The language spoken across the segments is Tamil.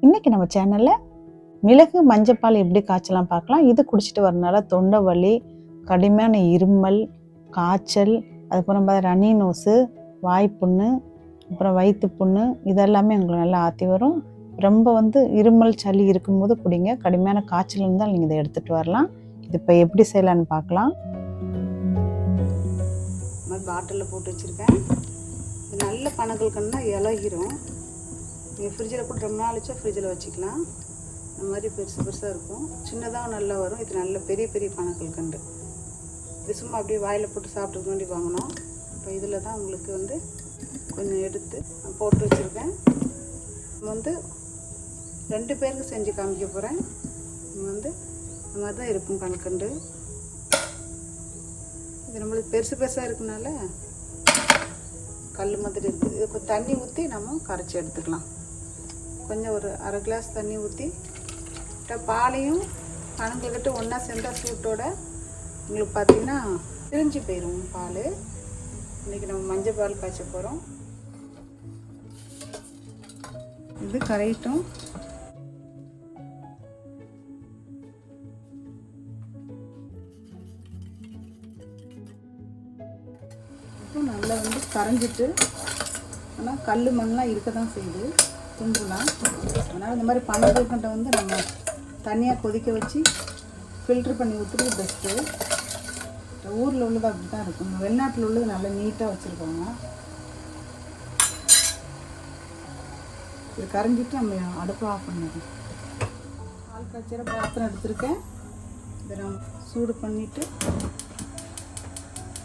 இன்றைக்கி நம்ம சேனலில் மிளகு மஞ்சப்பால் எப்படி காய்ச்சலாம் பார்க்கலாம். இது குடிச்சிட்டு வரனால தொண்டை வலி, கடுமையான இருமல், காய்ச்சல், அதுக்கப்புறம் ரனி நோஸு, வாய்ப்புண்ணு, அப்புறம் வயிற்று புண்ணு இதெல்லாமே உங்களுக்கு நல்லா ஆற்றி வரும். ரொம்ப இருமல் சளி இருக்கும்போது குடிங்க. கடுமையான காய்ச்சல் இருந்தால் நீங்கள் இதை எடுத்துகிட்டு வரலாம். இது இப்போ எப்படி செய்யலான்னு பார்க்கலாம். பாட்டிலில் போட்டு வச்சுருக்கேன். இது நல்ல பனங்கல்கன்னா இலகிரும். நீங்கள் ஃப்ரிட்ஜில் போட்டு ரொம்ப நாள் வச்சா ஃப்ரிட்ஜில் வச்சுக்கலாம். இந்த மாதிரி பெருசு பெருசாக இருக்கும், சின்னதாக நல்லா வரும். இது நல்ல பெரிய பெரிய பனங்கல்கண்டு. இது சும்மா அப்படியே வாயில் போட்டு சாப்பிட்றதுக்கு வேண்டி வாங்கினோம். இப்போ இதில் தான் உங்களுக்கு கொஞ்சம் எடுத்து போட்டு வச்சுருக்கேன். 2 பேருக்கு செஞ்சு காமிக்க போகிறேன். இந்த மாதிரி தான் இருக்கும் கல்கண்டு. இது நம்மளுக்கு பெருசு பெருசாக இருக்குனால கல் மாதிரி இருக்குது. இது கொஞ்சம் தண்ணி ஊற்றி நம்ம கரைச்சி எடுத்துக்கலாம். கொஞ்சம் ஒரு 1/2 கிளாஸ் தண்ணி ஊற்றி பாலையும் பனங்கல்கிட்ட ஒன்றா சேர்ந்தால் சூட்டோட உங்களுக்கு பார்த்திங்கன்னா திரிஞ்சு போயிடும் பால். இன்றைக்கி நம்ம மஞ்சள் பால் காய்ச்ச போகிறோம். இது கரையிட்டும். நல்லா கரைஞ்சிட்டு, ஆனால் கல் மண்ணெலாம் இருக்க தான் செய்யுது, துண்டுலாம். அதனால் இந்த மாதிரி பனங்கல்கண்டை நம்ம தனியாக கொதிக்க வச்சு ஃபில்ட்ரு பண்ணி ஊற்றுறது பெஸ்ட்டு. ஊரில் உள்ளது அப்படி தான் இருக்கும். வெளிநாட்டில் உள்ளது நல்லா நீட்டாக வச்சுருக்காங்க. இது கரைஞ்சிட்டு நம்ம அடுப்பு ஆஃப் பண்ணிடணும். பால் காய்ச்சற பாத்திரம் எடுத்துருக்கேன். இதை நம்ம சூடு பண்ணிவிட்டு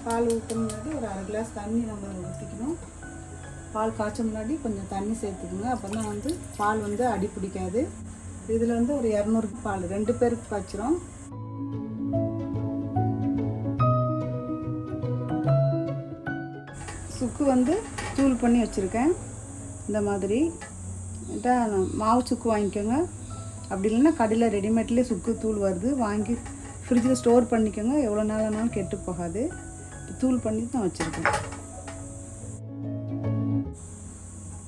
பால் ஊற்ற முன்னாடி ஒரு 1/2 கிளாஸ் தண்ணி நம்ம ஊற்றிக்கணும். பால் காய்ச்ச முன்னாடி கொஞ்சம் தண்ணி சேர்த்துக்குங்க. அப்போ தான் பால் அடி பிடிக்காது. இதில் ஒரு 200 பால் 2 பேருக்கு காய்ச்சிரும். சுக்கு தூள் பண்ணி வச்சுருக்கேன். இந்த மாதிரி மாவு சுக்கு வாங்கிக்கோங்க. அப்படி இல்லைன்னா கடையில் ரெடிமேட்லேயே சுக்கு தூள் வருது, வாங்கி ஃப்ரிட்ஜில் ஸ்டோர் பண்ணிக்கோங்க. எவ்வளோ நாளானாலும் கெட்டு போகாது. தூள் பண்ணி தான் வச்சுருக்கேன்.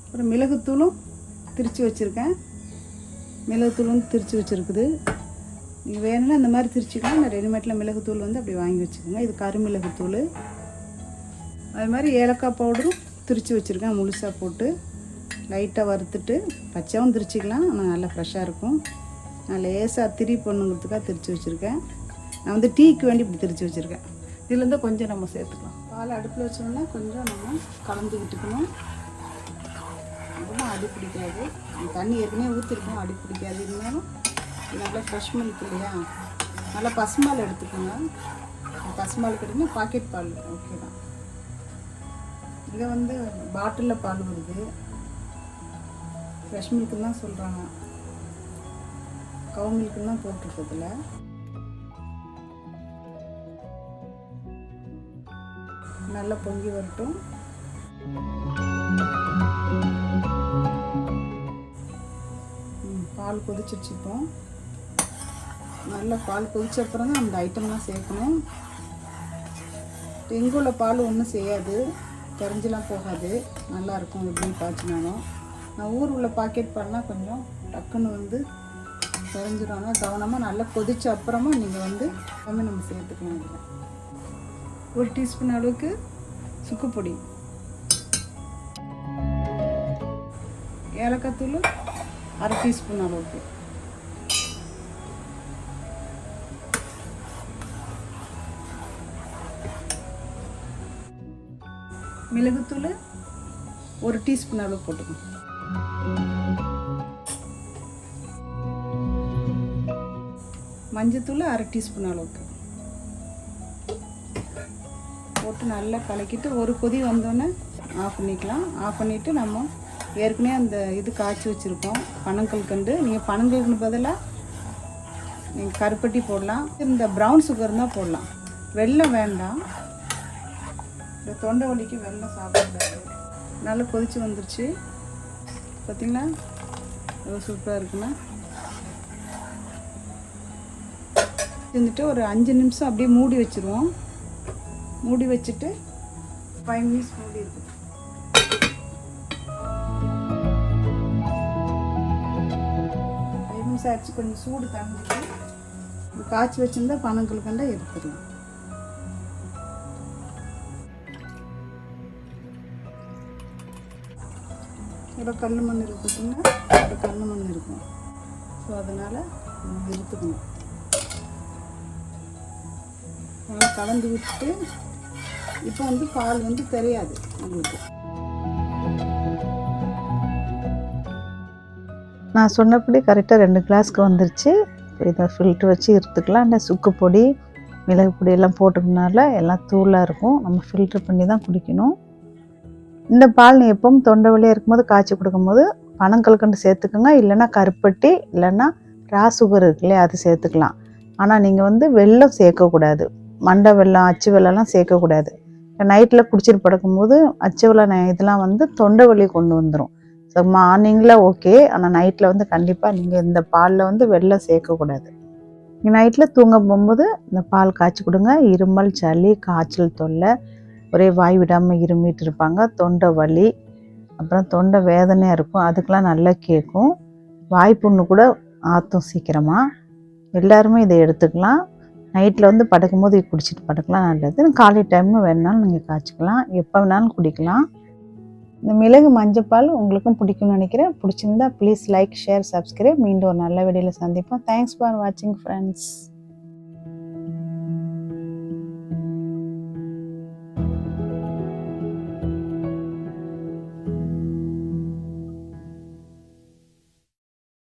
அப்புறம் மிளகுத்தூளும் திரித்து வச்சுருக்கேன். மிளகுத்தூளும் திரித்து வச்சுருக்குது. நீங்கள் வேணும்னா இந்த மாதிரி திரிச்சிக்கலாம். நான் ரெடிமேட்டில் மிளகுத்தூள் அப்படி வாங்கி வச்சுக்கோங்க. இது கருமிளகுத்தூள். அது மாதிரி ஏலக்காய் பவுடரும் திரித்து வச்சுருக்கேன். முழுசாக போட்டு லைட்டாக வறுத்துட்டு பச்சையாகவும் திரிச்சிக்கலாம். ஆனால் நல்லா ஃப்ரெஷ்ஷாக இருக்கும். நான் லேசாக திரி பண்ணுங்கிறதுக்காக திரித்து வச்சுருக்கேன். நான் டீக்கு வேண்டி இப்படி திரித்து வச்சுருக்கேன். இதுலேருந்து கொஞ்சம் நம்ம சேர்த்துக்கலாம். பால் அடுப்பில் வச்சோம்னா கொஞ்சம் நம்ம கலந்து விட்டுக்கணும். அப்படின்னா அடி பிடிக்காது. தண்ணி ஏற்கனவே ஊற்றிருக்கோம், அடி பிடிக்காது. இருந்தாலும் நல்லா ஃப்ரெஷ் மில்க் இல்லையா, நல்லா பசும்பால் எடுத்துக்கோங்க. பசும்பால் கிடைக்குன்னா பாக்கெட் பால் ஓகே தான். இதை பாட்டிலில் பால் வருது. ஃப்ரெஷ் மில்க்குன்னு தான் சொல்கிறாங்க. கவு மில்க்குன்னு தான் போட்டிருக்கிறதுல. நல்லா பொங்கி வரட்டும். பால் கொதிச்சிருச்சுப்போம். நல்லா பால் கொதிச்ச அப்புறம் தான் அந்த ஐட்டம்லாம் சேர்க்கணும். எங்கே உள்ள பால் ஒன்றும் செய்யாது, தெரிஞ்செலாம் போகாது, நல்லாயிருக்கும் எப்படி காய்ச்சினாலும். நான் ஊர் உள்ள பாக்கெட் பால்னால் கொஞ்சம் டக்குன்னு தெரிஞ்சிடும். கவனமாக நல்லா கொதிச்ச அப்புறமா நீங்கள் எல்லாமே நம்ம சேர்த்துக்கலாம். இதில் 1 டீஸ்பூன் அளவுக்கு சுக்கு பொடி, ஏலக்காய் தூள் 1/2 டீஸ்பூன் அளவுக்கு, மிளகுத்தூள் 1 டீஸ்பூன் அளவு போட்டுக்கணும். மஞ்சத்தூள் 1/2 டீஸ்பூன் அளவுக்கு போட்டு நல்லா கலக்கிட்டு ஒரு கொதி வந்தோடனே ஆஃப் பண்ணிக்கலாம். ஆஃப் பண்ணிவிட்டு நம்ம ஏற்கனவே அந்த இது காய்ச்சி வச்சுருக்கோம் பனங்கல்கண்டு. நீங்கள் பனங்கல்கண்டு பதிலாக நீங்கள் கருப்பட்டி போடலாம். இந்த ப்ரௌன் சுகர் தான் போடலாம். வெல்லம் வேண்டாம். இந்த தொண்டை வலிக்கு வெல்லம் சாப்பிடக்கூடாது. நல்லா கொதித்து வந்துருச்சு பார்த்திங்களா, எவ்வளோ சூப்பராக இருக்குண்ணா. ஒரு 5 நிமிஷம் அப்படியே மூடி வச்சுருவோம். மூடி வச்சுட்டு 5 மினிட்ஸ் மூடி இருக்குது. நிமிஷம் ஆயிடுச்சு. கொஞ்சம் சூடு தணிஞ்சிட்டு காய்ச்சி வச்சுருந்தா பனங்கல்கண்டை எடுத்துடலாம். இவ்வளோ கல் மண் இருக்குதுன்னா ஒரு கல் மண் இருக்கும். ஸோ அதனால் எடுத்துக்கணும். நல்லா கலந்து விட்டு இப்போ வந்து பால் வந்து தெரியாது உங்களுக்கு. நான் சொன்னபடி கரெக்டாக 2 கிளாஸ்க்கு வந்துருச்சு. இதை ஃபில்ட்ரு வச்சு எடுத்துக்கலாம். இல்லை சுக்கு பொடி மிளகு பொடி எல்லாம் போட்டுக்கனால எல்லாம் தூளாக இருக்கும். நம்ம ஃபில்ட்ரு பண்ணி தான் குடிக்கணும். இந்த பால் நீ எப்பவும் தொண்டை வலியாக இருக்கும்போது காய்ச்சி கொடுக்கும்போது பனங்கல்கண்டு சேர்த்துக்கோங்க. இல்லைன்னா கருப்பட்டி இல்லைன்னா ரா சுகர் இருக்கு இல்லையா, அது சேர்த்துக்கலாம். ஆனால் நீங்கள் வந்து வெல்லம் சேர்க்கக்கூடாது. மண்டை வெல்லம் அச்சு வெல்லம்லாம் சேர்க்கக்கூடாது. நைட்டில் குடிச்சிட்டு படுக்கும்போது அச்சு வெல்லம் இதெல்லாம் வந்து தொண்டை வலி கொண்டு வந்துடும். ஸோ மார்னிங்கில் ஓகே, ஆனால் நைட்டில் வந்து கண்டிப்பாக நீங்கள் இந்த பாலில் வந்து வெல்லம் சேர்க்கக்கூடாது. நீங்கள் நைட்டில் தூங்க போகும்போது இந்த பால் காய்ச்சி கொடுங்க. இருமல், சளி, காய்ச்சல் தொல்லை, ஒரே வாய் விடாமல் இருமிட்டு இருப்பாங்க, தொண்டை வலி, அப்புறம் தொண்டை வேதனையாக இருக்கும், அதுக்கெலாம் நல்லா கேட்கும். வாய்ப்புண்ணு கூட ஆற்றும் சீக்கிரமாக. எல்லாருமே இதை எடுத்துக்கலாம். நைட்டில் வந்து படுக்கும்போது இது குடிச்சிட்டு படுக்கலாம், நல்லது. காலை டைமும் வேணுனாலும் நீங்கள் காய்ச்சிக்கலாம், எப்போ வேணாலும் குடிக்கலாம். இந்த மிளகு மஞ்சப்பால் உங்களுக்கும் பிடிக்கும்னு நினைக்கிறேன். பிடிச்சிருந்தா ப்ளீஸ் லைக், ஷேர், சப்ஸ்கிரைப். மீண்டும் ஒரு நல்ல வீடியோவில் சந்திப்போம். தேங்க்ஸ் ஃபார் வாட்சிங் ஃப்ரெண்ட்ஸ்.